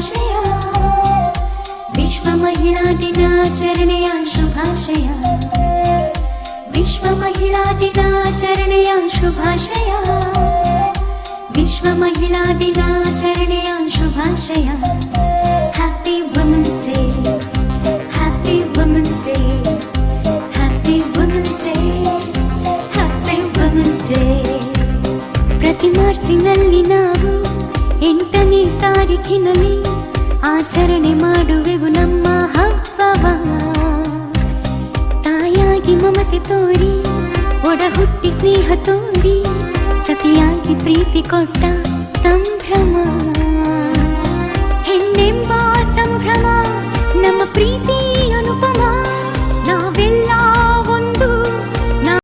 ಶುಭಾಶಯ. ವಿಶ್ವ ಮಹಿಳಾ ದಿನಾಚರಣೆಯ ಶುಭಾಶಯ. ವಿಶ್ವ ಮಹಿಳಾ ದಿನಾಚರಣೆಯ ಶುಭಾಶಯ. ವಿಶ್ವ ಮಹಿಳಾ ದಿನಾಚರಣೆಯ ಶುಭಾಶಯ. Happy women's day, happy women's day, happy women's day, happy women's day. ಪ್ರತಿ ಮಾರ್ಚಿನಲ್ಲಿ ನಾವು 8ನೇ ತಾರೀಖಿನಲ್ಲಿ ಆಚರಣೆ ಮಾಡುವೆವು ನಮ್ಮ ಹಬ್ಬವ. ತಾಯಾಗಿ ಮಮತೆ ತೋರಿ, ಒಡ ಹುಟ್ಟಿ ಸ್ನೇಹ ತೋರಿ, ಸತಿಯಾಗಿ ಪ್ರೀತಿ ಕೊಟ್ಟ ಸಂಭ್ರಮ. ಹೆಣ್ಣೆಂಬ ಸಂಭ್ರಮ ನಮ್ಮ ಪ್ರೀತಿ